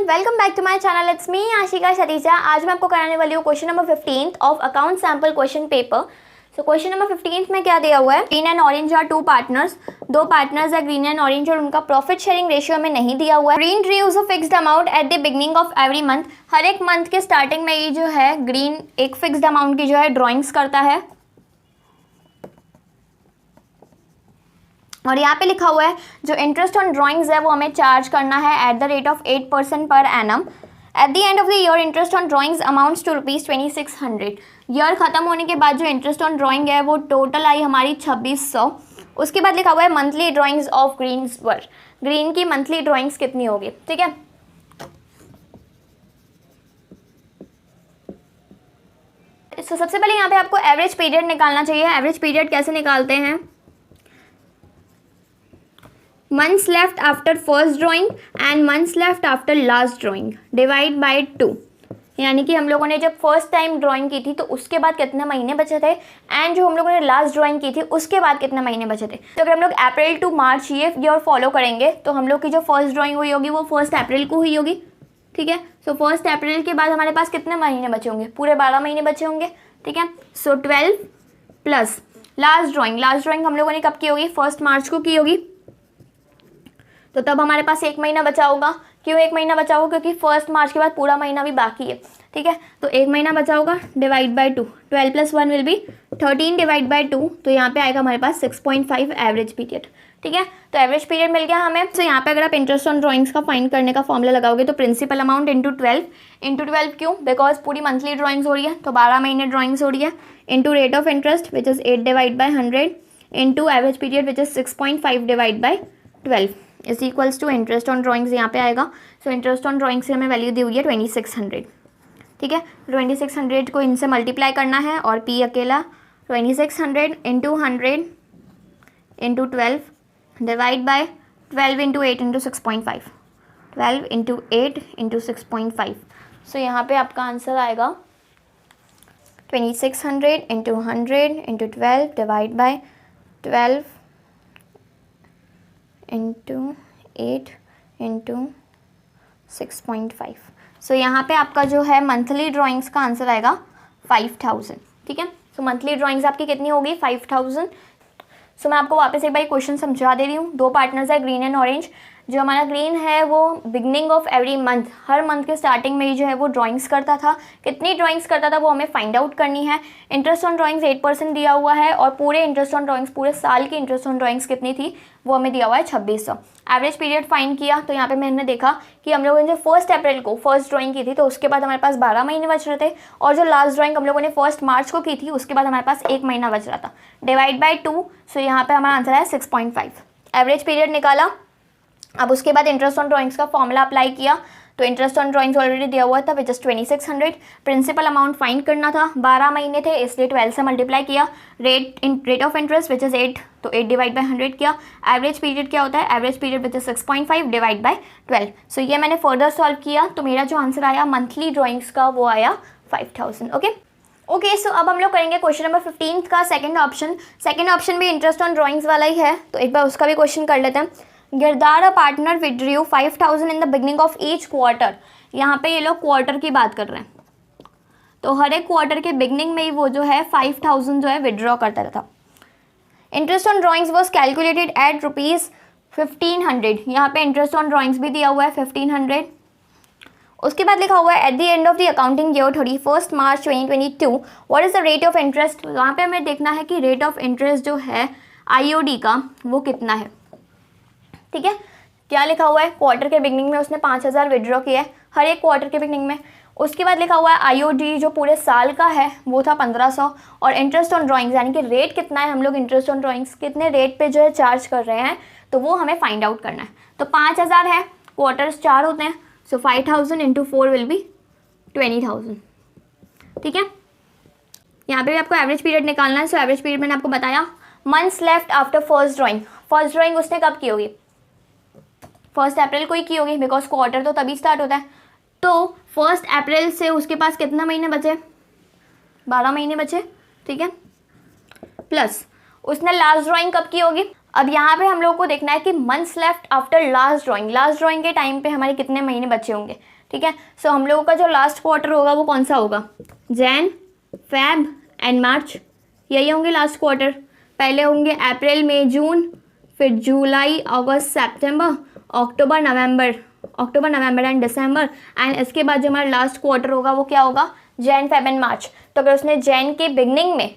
Welcome back to my channel. It's me Ashika Satija. आज मैं आपको कराने वाली हूँ question number 15 of account sample question paper. So question number 15 में क्या दिया हुआ है, green and orange are two partners, दो पार्टनर्स है ग्रीन एंड ऑरेंज और उनका प्रॉफिट शेयरिंग रेशियो में नहीं दिया हुआ है। Green draws a fixed amount at the beginning of every month, हर एक मंथ के स्टार्टिंग में ये जो है ग्रीन एक फिक्स्ड अमाउंट की जो है ड्रॉइंग्स करता है। और यहाँ पे लिखा हुआ है जो इंटरेस्ट ऑन ड्राइंग्स है वो हमें चार्ज करना है at the rate of 8% per annum. At the end of the year interest on drawings amounts to ₹2600। Year खत्म होने के बाद जो इंटरेस्ट ऑन ड्राइंग है वो टोटल आई हमारी 2600। उसके बाद लिखा हुआ है monthly drawings of greens were, green की मंथली ड्राइंग्स कितनी होगी। ठीक है, तो सबसे पहले यहाँ पे आपको एवरेज पीरियड निकालना चाहिए। एवरेज पीरियड कैसे निकालते हैं, months left after first drawing and months left after last drawing divide by 2। यानी कि हम लोगों ने जब फर्स्ट टाइम ड्राइंग की थी तो उसके बाद कितने महीने बचे थे एंड जो हम लोगों ने लास्ट ड्राइंग की थी उसके बाद कितने महीने बचे थे। तो अगर हम लोग अप्रैल टू मार्च ये ईयर फॉलो करेंगे तो हम लोग की जो फर्स्ट ड्राइंग हुई होगी वो 1 अप्रैल को हुई होगी। ठीक है, सो 1 अप्रैल के बाद हमारे पास कितने महीने बचे होंगे, पूरे 12 महीने बचे होंगे। ठीक है, सो 12 प्लस लास्ट ड्राइंग हम लोगों ने कब की होगी, 1 मार्च को की होगी, तो तब हमारे पास 1 महीना बचा होगा। क्यों 1 महीना बचा होगा, क्योंकि 1 मार्च के बाद पूरा महीना भी बाकी है। ठीक है, तो 1 महीना बचा होगा, divide by 2, 12 + 1 will be 13 divide by 2, तो यहाँ पे आएगा हमारे पास 6.5 एवरेज पीरियड। ठीक है, तो एवरेज पीरियड मिल गया हमें। तो यहाँ पे अगर आप इंटरेस्ट ऑन ड्राइंग्स का फाइंड करने का फॉर्मूला लगाओगे तो प्रिंसिपल अमाउंट इंटू 12 क्यों, बिकॉज पूरी मंथली ड्राइंग्स हो रही है तो 12 महीने ड्राइंग्स हो रही है, into rate of interest which is 8 divide by 100 into average period which is 6.5 divide by 12 is equals to interest on drawings यहाँ पे आएगा। सो इंटरेस्ट ऑन ड्राइंग से हमें वैल्यू दी हुई है 2600। ठीक है, 2600 को इनसे मल्टीप्लाई करना है और पी अकेला 2600 into 100 into 12 divide by 12 into 8 into 6.5, 12 into 8 into 6.5। सो यहाँ पे आपका आंसर आएगा 2600 into 100 into 12 divide by 12 into 8 into 6.5। सो यहाँ पे आपका जो है मंथली ड्राइंग्स का आंसर आएगा 5000। ठीक है, सो मंथली ड्राइंग्स आपकी कितनी होगी, 5000। सो मैं आपको वापस एक बार क्वेश्चन समझा दे रही हूँ। दो पार्टनर्स है ग्रीन एंड ऑरेंज। जो हमारा ग्रीन है वो beginning of every month, her month के स्टार्टिंग में ही जो है वो ड्राइंग्स करता था। कितनी ड्राइंग्स करता था वो हमें फाइंड आउट करनी है। इंटरेस्ट ऑन ड्राइंग्स 8% दिया हुआ है और पूरे इंटरेस्ट ऑन ड्राइंग्स, पूरे साल की इंटरेस्ट ऑन ड्राइंग्स कितनी थी वो हमें दिया हुआ है 2600। एवरेज पीरियड फाइंड किया तो यहाँ पे मैंने देखा कि हम लोगों ने जो 1 अप्रैल को फर्स्ट ड्राइंग की थी तो उसके बाद हमारे पास 12 महीने बच रहे थे, और जो लास्ट ड्राइंग हम लोगों ने 1 मार्च को की थी उसके बाद हमारे पास 1 महीना बच रहा था, डिवाइड बाय 2। सो यहाँ पे हमारा आंसर है 6.5। एवरेज पीरियड निकाला। अब उसके बाद इंटरेस्ट ऑन ड्राइंग्स का फॉर्मूला अप्लाई किया तो इंटरेस्ट ऑन ड्राइंग्स ऑलरेडी दिया हुआ था which is 2600। Principal amount find करना था, 12 महीने थे इसलिए 12 से मल्टीप्लाई किया। Rate of interest which is 8, तो 8 डिवाइड बाय 100 किया। एवरेज पीरियड क्या होता है, average period which is 6.5 divide by 12। सो ये मैंने फर्दर सॉल्व किया तो मेरा जो आंसर आया मंथली ड्राइंग्स का वो आया 5000। ओके, सो अब हम लोग करेंगे क्वेश्चन नंबर 15 का सेकंड ऑप्शन। सेकंड ऑप्शन भी इंटरेस्ट ऑन ड्राइंग्स वाला ही है, तो एक बार उसका भी क्वेश्चन कर लेते हैं। Girdhar a partner withdrew 5000 in the beginning of each quarter. यहाँ पे ये लोग क्वार्टर की बात कर रहे हैं, तो हर एक क्वार्टर के बिगनिंग में ही वो जो है 5000 जो है विड्रॉ करता रहता। Interest on drawings was calculated at ₹1500। यहाँ पे इंटरेस्ट ऑन ड्राइंग्स भी दिया हुआ है 1500। उसके बाद लिखा हुआ है eight the end of the accounting year 31 March 2022 what is the rate of interest. वहाँ पे हमें देखना है कि रेट ऑफ इंटरेस्ट जो है IOD का वो कितना है। ठीक है, क्या लिखा हुआ है, क्वार्टर के बिगनिंग में उसने 5000 विड्रॉ किया है हर एक क्वार्टर के बिगनिंग में। उसके बाद लिखा हुआ है IOD जो पूरे साल का है वो था 1500, और इंटरेस्ट ऑन ड्राइंग्स यानी कि रेट कितना है, हम लोग इंटरेस्ट ऑन ड्राइंग्स कितने रेट पे जो है चार्ज कर रहे हैं तो वो हमें फाइंड आउट करना है। तो 5000 है, क्वार्टर्स 4 होते हैं, सो 5000 इंटू 4 विल बी 20000। ठीक है, यहाँ पे भी आपको एवरेज पीरियड निकालना है। सो एवरेज पीरियड मैंने आपको बताया। Months left after first drawing, first drawing उसने कब की होगी, 1 अप्रैल को ही की होगी बिकॉज क्वार्टर तो तभी स्टार्ट होता है। तो 1 अप्रैल से उसके पास कितना महीने बचे, 12 महीने बचे। ठीक है, प्लस उसने लास्ट ड्राइंग कब की होगी। अब यहाँ पे हम लोगों को देखना है कि months left after last drawing के टाइम पे हमारे कितने महीने बचे होंगे। ठीक है। सो हम लोगों का जो लास्ट क्वार्टर होगा वो कौन सा होगा, जैन, फेब एंड मार्च, यही होंगे लास्ट क्वार्टर। पहले होंगे अप्रैल, मई, जून, फिर जुलाई, अगस्त, सितंबर, अक्टूबर, नवंबर एंड दिसंबर, एंड इसके बाद जो हमारा लास्ट क्वार्टर होगा वो क्या होगा, जैन, फेब एंड मार्च। तो अगर उसने जैन के बिगनिंग में,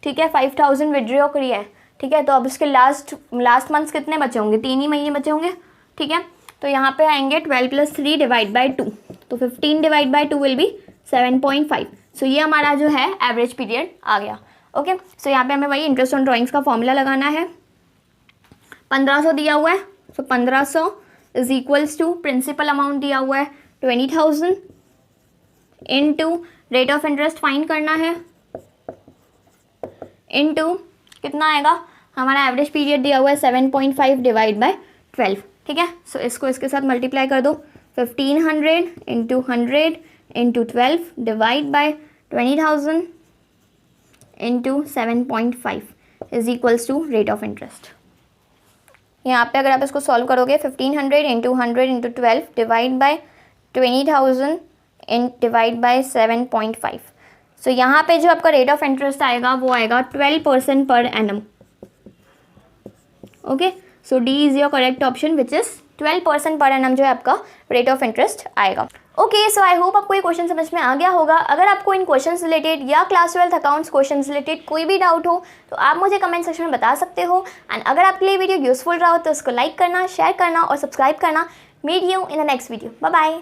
ठीक है, 5000 विड्रॉ करी है, ठीक है, तो अब उसके लास्ट मंथ्स कितने बचे होंगे, 3 ही महीने बचे होंगे, ठीक है। तो यहाँ पे आएंगे 12 + 3 डिवाइड बाई 2, तो 15 डिवाइड बाई 2 विल बी 7.5। सो ये हमारा जो है एवरेज पीरियड आ गया। ओके, सो यहाँ पे हमें वही इंटरेस्ट ऑन ड्राइंग्स का फॉर्मूला लगाना है। 1500 दिया हुआ है, so 1500 is equals to principal amount दिया हुआ है 20,000 into rate of interest find करना है, इनटू कितना आएगा, हमारा एवरेज पीरियड दिया हुआ है 7.5 डिवाइड बाय 12, ठीक है। सो इसको इसके साथ मल्टीप्लाई कर दो, 1500 into 100 into 12 divide by 20,000 into 7.5 is equals to rate of interest. यहाँ पे अगर आप इसको सॉल्व करोगे 1500 into 100 into 12 divide by 20,000 in divide by 7.5, so यहाँ पे जो आपका रेट ऑफ इंटरेस्ट आएगा वो आएगा 12% per annum. Okay, so D is your correct option which is 12% per annum जो है आपका रेट ऑफ इंटरेस्ट आएगा। ओके, सो आई होप आपको ये क्वेश्चन समझ में आ गया होगा। अगर आपको इन क्वेश्चंस रिलेटेड या class 12th accounts questions related कोई भी डाउट हो तो आप मुझे कमेंट सेक्शन में बता सकते हो। एंड अगर आपके लिए वीडियो यूजफुल रहा हो तो उसको लाइक करना, शेयर करना और सब्सक्राइब करना। Meet you in the next video. Bye bye.